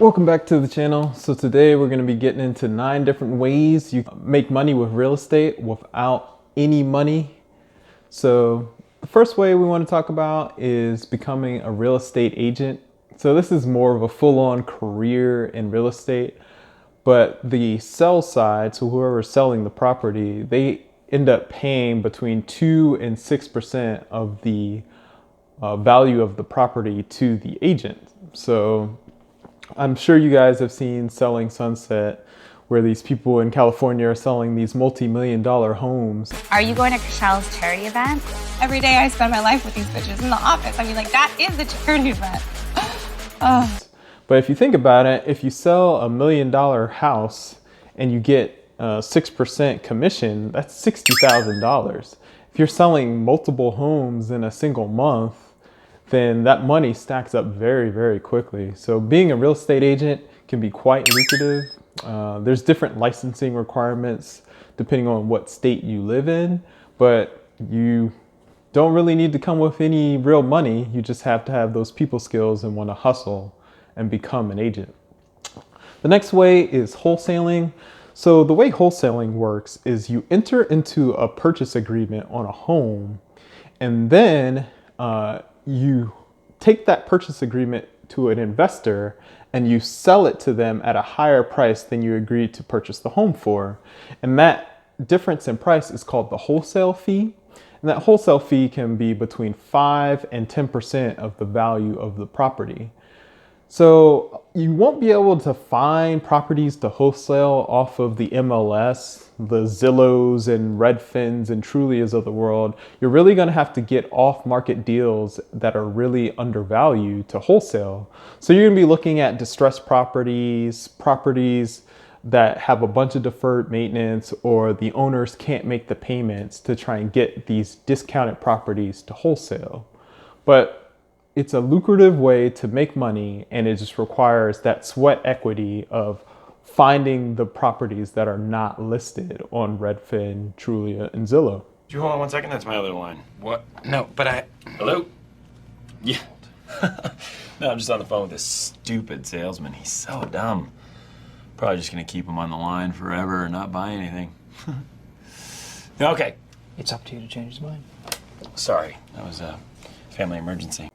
Welcome back to the channel. So today we're going to be getting into 9 different ways you can make money with real estate without any money. So the first way we want to talk about is becoming a real estate agent. So this is more of a full-on career in real estate, but the sell side, so whoever's selling the property, they end up paying between 2 and 6% of the value of the property to the agent. So I'm sure you guys have seen Selling Sunset, where these people in California are selling these multi-million-dollar homes. Are you going to Shell's charity event? Every day I spend my life with these bitches in the office. I mean, like, that is the charity event. But if you think about it, if you sell $1 million house and you get 6% commission, that's $60,000. If you're selling multiple homes in a single month, then that money stacks up very, very quickly. So being a real estate agent can be quite lucrative. There's different licensing requirements depending on what state you live in, but you don't really need to come with any real money. You just have to have those people skills and want to hustle and become an agent. The next way is wholesaling. So the way wholesaling works is you enter into a purchase agreement on a home, and then you take that purchase agreement to an investor and you sell it to them at a higher price than you agreed to purchase the home for. And that difference in price is called the wholesale fee. And that wholesale fee can be between 5 and 10% of the value of the property. So you won't be able to find properties to wholesale off of the MLS, the Zillows and Redfins and Trulias of the world. You're really going to have to get off-market deals that are really undervalued to wholesale. So you're going to be looking at distressed properties, properties that have a bunch of deferred maintenance, or the owners can't make the payments to try and get these discounted properties to wholesale. But it's a lucrative way to make money, and it just requires that sweat equity of finding the properties that are not listed on Redfin, Trulia, and Zillow. Could you hold on 1 second? That's my other line. What? No, but I... Hello? Yeah. No, I'm just on the phone with this stupid salesman. He's so dumb. Probably just gonna keep him on the line forever and not buy anything. Okay. It's up to you to change his mind. Sorry, that was a family emergency.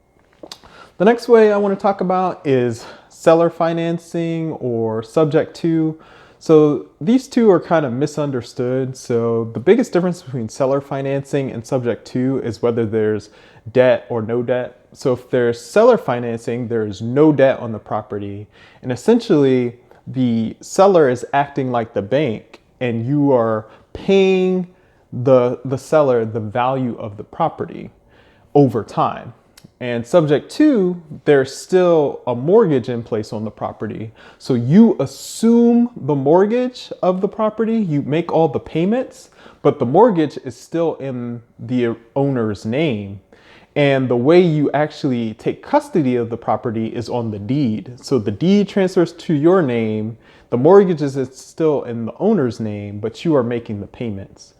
The next way I want to talk about is seller financing or subject to. So these two are kind of misunderstood. So the biggest difference between seller financing and subject to is whether there's debt or no debt. So if there's seller financing, there's no debt on the property. And essentially the seller is acting like the bank, and you are paying the seller the value of the property over time. And subject to, there's still a mortgage in place on the property. So you assume the mortgage of the property, you make all the payments, but the mortgage is still in the owner's name. And the way you actually take custody of the property is on the deed. So the deed transfers to your name, the mortgage is still in the owner's name, but you are making the payments.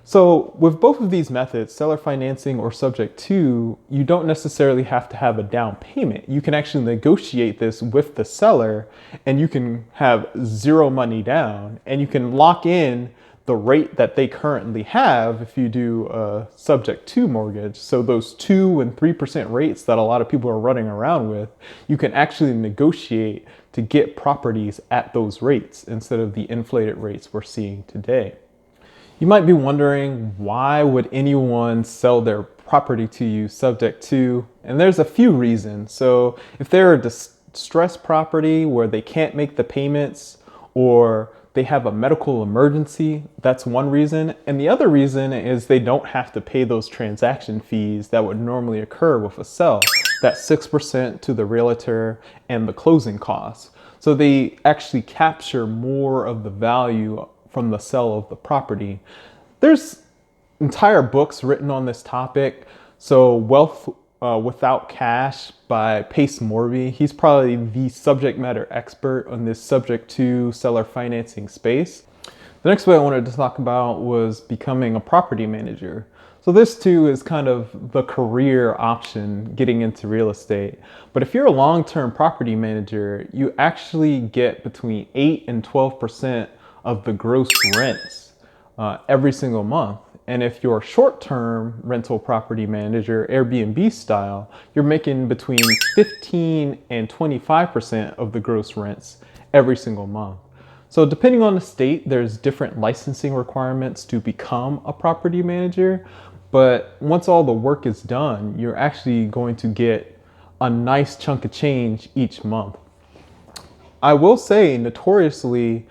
So with both of these methods, seller financing or subject to, you don't necessarily have to have a down payment. You can actually negotiate this with the seller, and you can have zero money down, and you can lock in the rate that they currently have if you do a subject to mortgage. So those 2 and 3% rates that a lot of people are running around with, you can actually negotiate to get properties at those rates instead of the inflated rates we're seeing today. You might be wondering, why would anyone sell their property to you subject to? And there's a few reasons. So if they're a distressed property where they can't make the payments, or they have a medical emergency, that's one reason. And the other reason is they don't have to pay those transaction fees that would normally occur with a sell, that 6% to the realtor and the closing costs. So they actually capture more of the value from the sale of the property. There's entire books written on this topic. So Wealth Without Cash by Pace Morby. He's probably the subject matter expert on this subject to seller financing space. The next way I wanted to talk about was becoming a property manager. So this too is kind of the career option getting into real estate. But if you're a long-term property manager, you actually get between 8 and 12% of the gross rents every single month. And if you're a short-term rental property manager, Airbnb style, you're making between 15 and 25% of the gross rents every single month. So depending on the state, there's different licensing requirements to become a property manager. But once all the work is done, you're actually going to get a nice chunk of change each month. I will say, notoriously,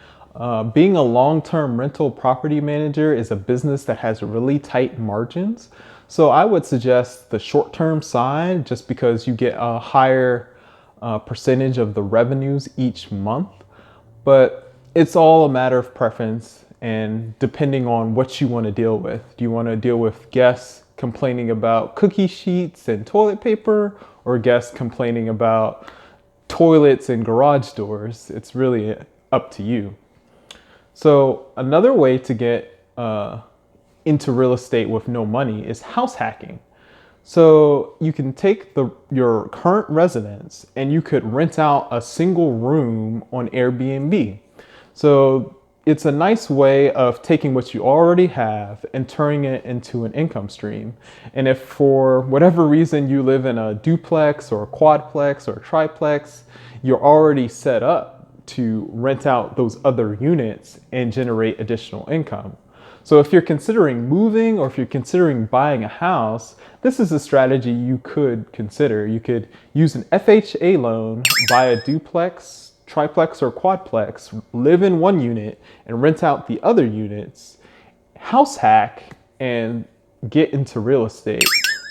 being a long-term rental property manager is a business that has really tight margins. So I would suggest the short-term side just because you get a higher percentage of the revenues each month. But it's all a matter of preference and depending on what you want to deal with. Do you want to deal with guests complaining about cookie sheets and toilet paper, or guests complaining about toilets and garage doors? It's really up to you. So another way to get into real estate with no money is house hacking. So you can take your current residence and you could rent out a single room on Airbnb. So it's a nice way of taking what you already have and turning it into an income stream. And if for whatever reason you live in a duplex or a quadplex or a triplex, you're already set up to rent out those other units and generate additional income. So if you're considering moving or if you're considering buying a house, this is a strategy you could consider. You could use an FHA loan, buy a duplex, triplex, or quadplex, live in one unit and rent out the other units, house hack, and get into real estate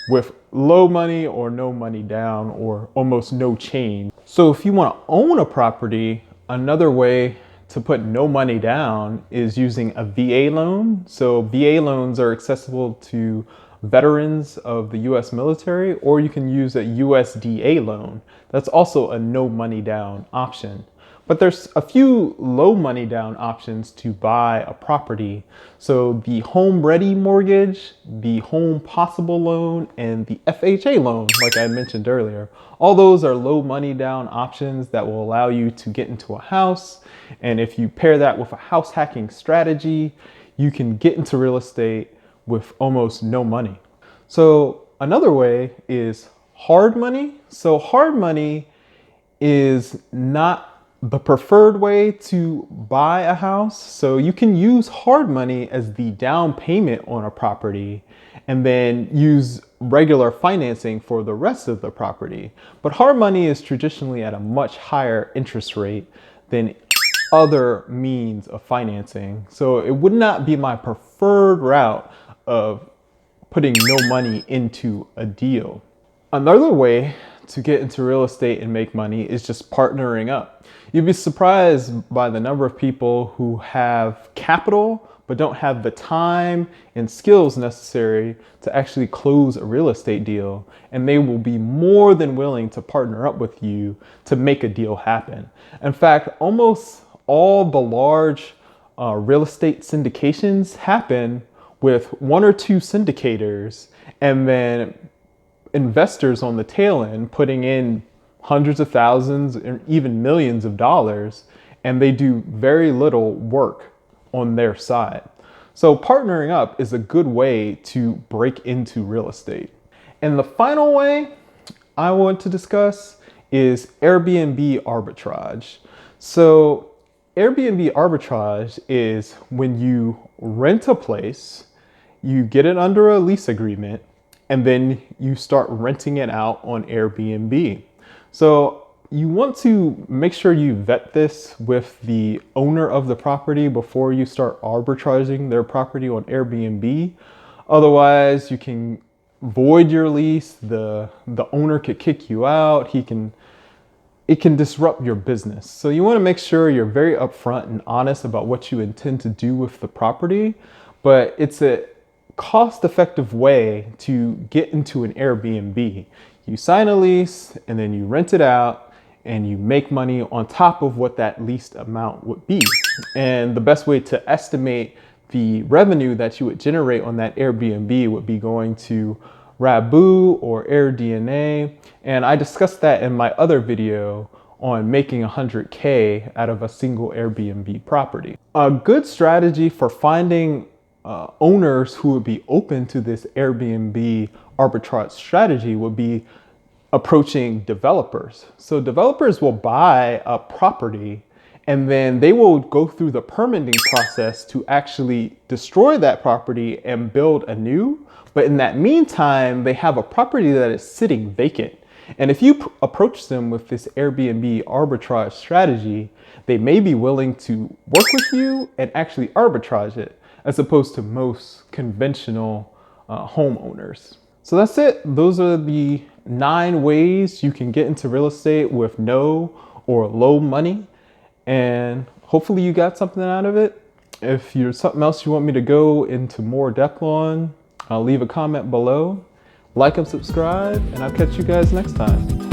with low money or no money down or almost no change. So if you want to own a property, another way to put no money down is using a VA loan. So VA loans are accessible to veterans of the US military, or you can use a USDA loan. That's also a no money down option. But there's a few low money down options to buy a property. So the home ready mortgage, the home possible loan, and the FHA loan, like I mentioned earlier. All those are low money down options that will allow you to get into a house. And if you pair that with a house hacking strategy, you can get into real estate with almost no money. So another way is hard money. So hard money is not the preferred way to buy a house. So you can use hard money as the down payment on a property and then use regular financing for the rest of the property. But hard money is traditionally at a much higher interest rate than other means of financing. So it would not be my preferred route of putting no money into a deal. Another way to get into real estate and make money is just partnering up. You'd be surprised by the number of people who have capital but don't have the time and skills necessary to actually close a real estate deal, and they will be more than willing to partner up with you to make a deal happen. In fact, almost all the large real estate syndications happen with one or two syndicators and then investors on the tail end putting in hundreds of thousands and even millions of dollars, and they do very little work on their side. So partnering up is a good way to break into real estate. And the final way I want to discuss is Airbnb arbitrage. So Airbnb arbitrage is when you rent a place, you get it under a lease agreement, and then you start renting it out on Airbnb. So you want to make sure you vet this with the owner of the property before you start arbitraging their property on Airbnb. Otherwise, you can void your lease, the owner could kick you out, it can disrupt your business. So you want to make sure you're very upfront and honest about what you intend to do with the property, but it's a cost-effective way to get into an Airbnb. You sign a lease and then you rent it out and you make money on top of what that leased amount would be. And the best way to estimate the revenue that you would generate on that Airbnb would be going to Rabu or AirDNA. And I discussed that in my other video on making 100K out of a single Airbnb property. A good strategy for finding owners who would be open to this Airbnb arbitrage strategy would be approaching developers. So developers will buy a property and then they will go through the permitting process to actually destroy that property and build anew. But in that meantime, they have a property that is sitting vacant. And if you approach them with this Airbnb arbitrage strategy, they may be willing to work with you and actually arbitrage it, as opposed to most conventional homeowners. So that's it. Those are the 9 ways you can get into real estate with no or low money. And hopefully you got something out of it. If there's something else you want me to go into more depth on, I'll leave a comment below. Like and subscribe, and I'll catch you guys next time.